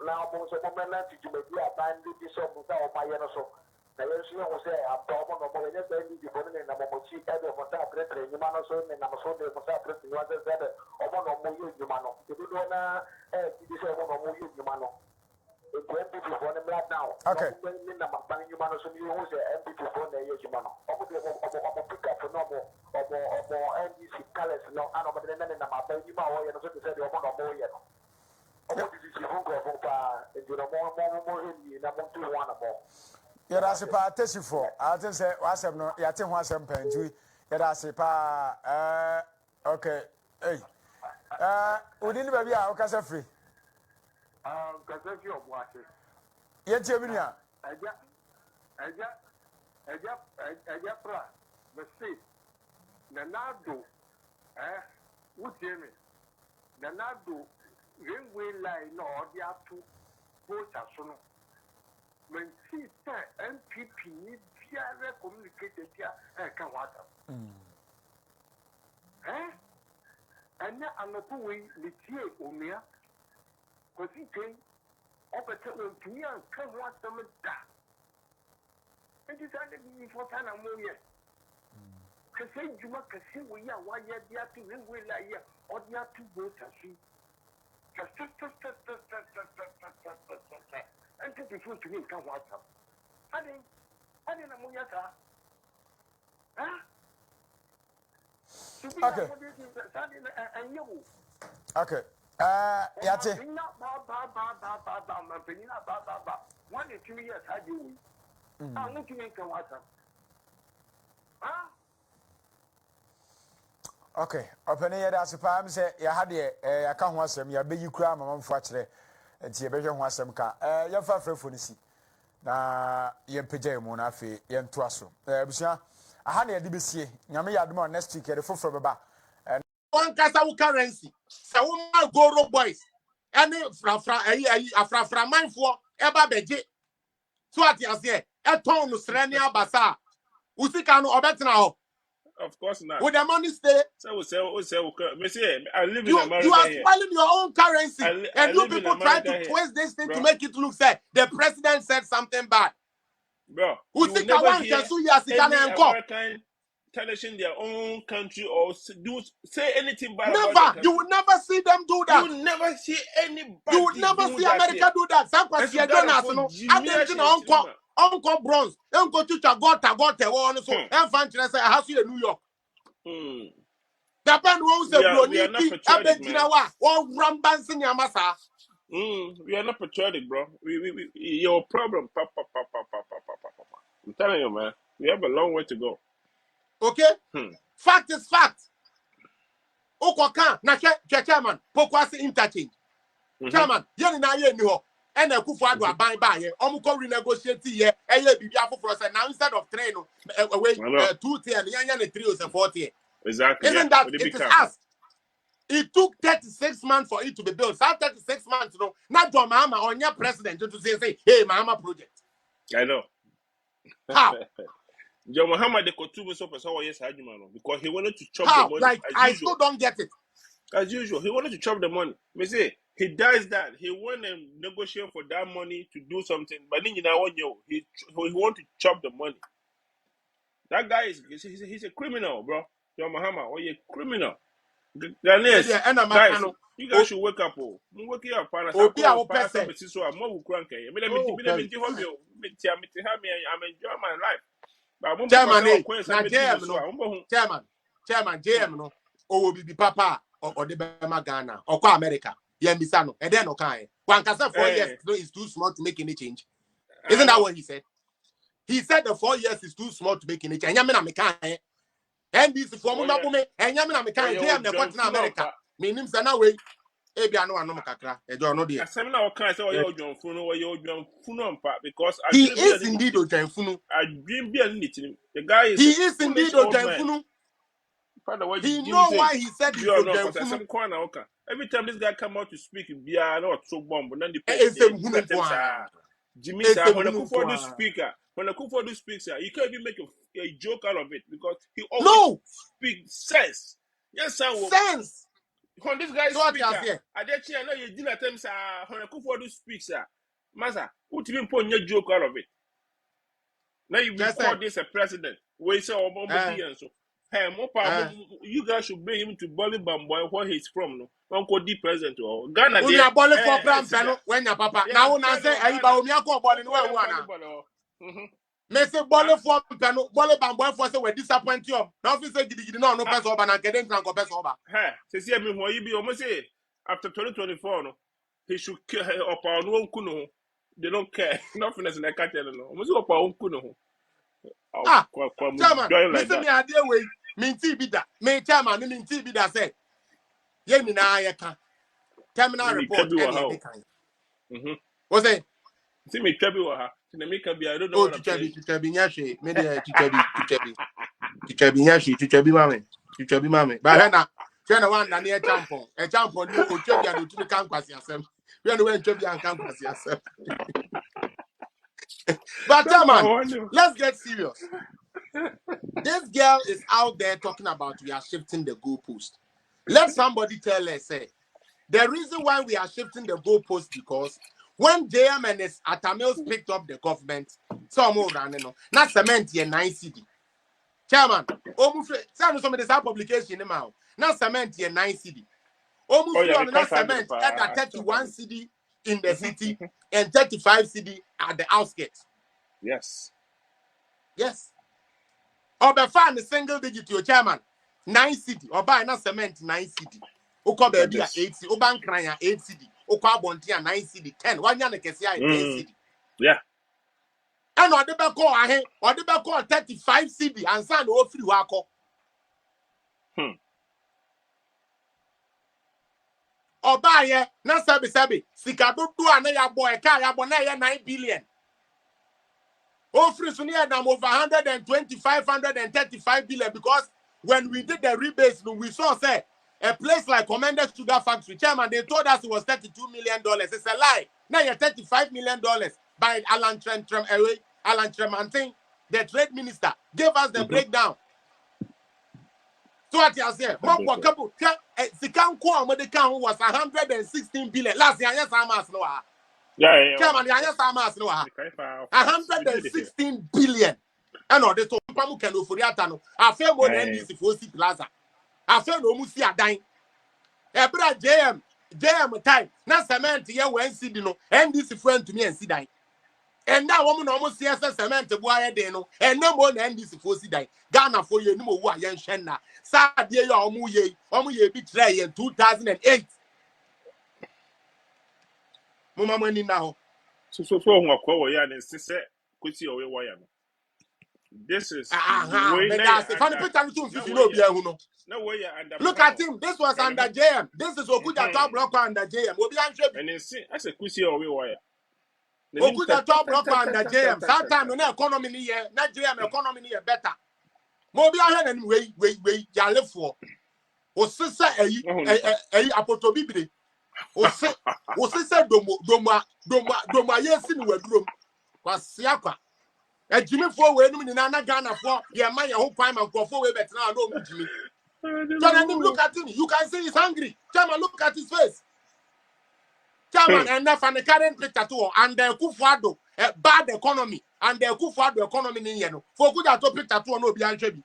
now most of the moment to be a band this of my so. Now you see who say a problem of more than the phone and a mochi ever for that great you man so and I'm so the Mosapres you want to say or one of more you man. If you don't know, this is one of more you man. NPP for them right now. Okay. You man so you say NPP for the you man. Pick up for normal or NDC colors no and over the name of my baby or you know so to say the one of more yet. Yada sepa tesifo. I just say wasem no yate ho asem pantu. Yada sepa okay. Hey. Udini baby a okasa free. Kasa free of what? Yete bi nia. Eja pra. The state. Nanado. Utemi. Nanado. Railway line no order to Volta sono. When she said NPP need to communicate here, can water. And now I'm not doing the tea omia. Because he came up at to me and come water them that. And decided for time and more yet. Because you must see we are why you are to railway line or you are to Volta. And take the food to me, come watch up. I didn't know yet. Okay. Okay. Yate. One or 2 years, I do. I'm looking at water. Okay, open here as a palm say, ya had a can't want some, ya be you cram among Fatcher, and see a better one some car. Your father for the sea. Na yen pejay monafi, yen twasso. Busia, I had a DBC, Yami Admo next week at the foot from about. And one casa currency. So, my go boys. And from mine for Eba Beji. So, what you say, a tone of Serenia Basa. Usikano or better now. Of course not. Would the money stay? So, I live in America. You are spoiling your own currency. And you people try to twist this thing to make it look like the president said something bad. Bro, who think I want to sue you American television their own country or do say anything bad never. About their you will never see them do that. You will never see anybody. You will never see America do that. Some question Uncle Bronze, Uncle Chucha got one so and fancy say I have you in New York. The pen won't say we are not patriotic, man. We are not patriotic, bro. We your problem. I'm telling you, man. We have a long way to go. Okay? Fact is fact. Okwaka, na chairman, Pokwasi interchange. Chairman, yen na ye ni ho. And a kufu adu aban ba ye. Omuko renegotiate ye. Eye bibia for us now instead of 3 no away 2 tier and yan 3 or 4 tier. Exactly. Isn't that it is us? It took 36 months for it to be built. So 36 months, no, not your mama or your president to say, hey, mama project. I know. How? John Muhammad, the Kotubu so yes, because he wanted to chop How? the money. Like, I still don't get it. As usual, he wanted to chop the money. Me say, he does that. He want to negotiate for that money to do something. But then, he want to chop the money. That guy he's a criminal, bro. John Muhammad, you're a criminal. Ghanaians, guys, you guys should wake up. Wake up, I'm enjoying my life. Chairman, JM no. Oh, be papa or the Bama Ghana or America. Yamisano, and then okay. One casa 4 years is too small to make any change. Isn't that what he said? He said the 4 years is too small to make any change. Yamina and this formula woman and Yamina JM the what in America. Meaning Sana way. Ebia no anoma kakra ejo no de asem na o kan say oyo odwonfunu no oyo odwonfunu ampa because he is indeed odwonfunu adwin bia ni tinim the guy is he is indeed odwonfunu he know why he said he's odwonfunu every time this guy come out to speak bia na otro bomb na the Jimmy say when Akufo-Addo speaker when Akufo-Addo speaks you can't even make a joke out of it because he always speaks sense. Yes, sir. Sense. when this guy So what speaks, you say? I know you deal at times. When I for do speaks, Masa, who even put your joke out of it? Now you Just call say. this a president. We say Obama so. Hey, you guys should bring him to Bolly Bamboy where he's from. No, Uncle D president or Ghana. When you are balling for pram peno, when your papa. Yeah, Now I'm when I telling say, you, "Hey, Ghana. but we are going balling where one." Me say balling for peno, balling bamboy for say we disappoint you. Now if you say gidi no person oba na keden kan ko person oba. Hey, say me who you be almost say after 2024 no, he should kill up our own kuno. They don't care. Nothing is in the catcher no. Almost up our own kuno. Ah, chairman, Join me like say that. me idea we minti bi da. Me chairman, me minti bi da say. Ye ni na ye kan. Terminal Me report trabi wa any ha. edi kan. What's it? See me trabi wa ha. See me can be I don't know Oh, what I'm saying. chichabi nyashi. Me dey chichabi nyashi, chichabi mame. Chichabi mame. But na one na near champon. A champon you o chichabi and to kan kwasi asem. We no when chichabi and kan kwasi asem. But That's my man, one. let's get serious. This girl is out there talking about we are shifting the goalpost. Let somebody tell her, say, the reason why we are shifting the goalpost because when JM and his Atamils picked up the government, some more running on, not cement here 9 CD. Chairman, some of this publication now, not cement here 9 CD. Oh Almost yeah, me on not can't have cement it. at 31 CD in the city and 35 CD at the outskirts. Yes. Yes. Or be found a single digit your chairman 9 CD or buy not cement 9 CD. Oko Look at baby at this. 8 CD. Oban crying 8 CD. Oko abontia 9 CD 10. One yana kesia 10 CD. Yeah. And or the back or the back 35 CD and sand all free wako. Or buy na sabi sikado do anaya boy car ya 9 billion. Oh, free Sunia them over 125, 135 billion because when we did the rebates, we saw say a place like Commander Sugar Factory, chairman, they told us it was $32 million. It's a lie. Now you're $35 million by Alan Tremantin, the trade minister, gave us the breakdown. So what you say? Mokwa couple, Sikan Kwa Medican was 116 billion. Last year, yes, I'm asking. Yeah. Chairman, yes, I'm asking. 116 billion. And all the Pamu can for the I feel more than NDC for C Plaza. I feel no Musi Adain. Ebra JM time. Now cement here when CD no NDC friend to me and see die. And now woman almost see cement to boy no and no more than NDC for see die. Ghana for you no more yan shenna. Sad year omuye betray in 2008. Mama money now. So who call ya and sister kuti away wire. This is way But now that's you're if I'm under. picking two No fifty way no be who. no way you're under Look at him. This was under JM. This is Okuja top blocker under JM. Obi Answebi. and then see I said kuti away wire. Okuja top blocker under JM. Sometimes no economy ni here. Na JM economy ni here better. Mo bi ahwe na we ya live for. O sese eyi apoto bibire. O sese domo yesi ni wadurom. Kwase akwa. Ejimifo we enu ni na Ghana for ye man ye ho kwan man nkofo we betina na omu jimi. Chairman, look at him. You can see he's hungry. Chairman, look at his face. Chairman, and that's the current picture too. And the Kufuado, bad economy. And the Kufuado economy in yeno. For good at picture too, no be answered.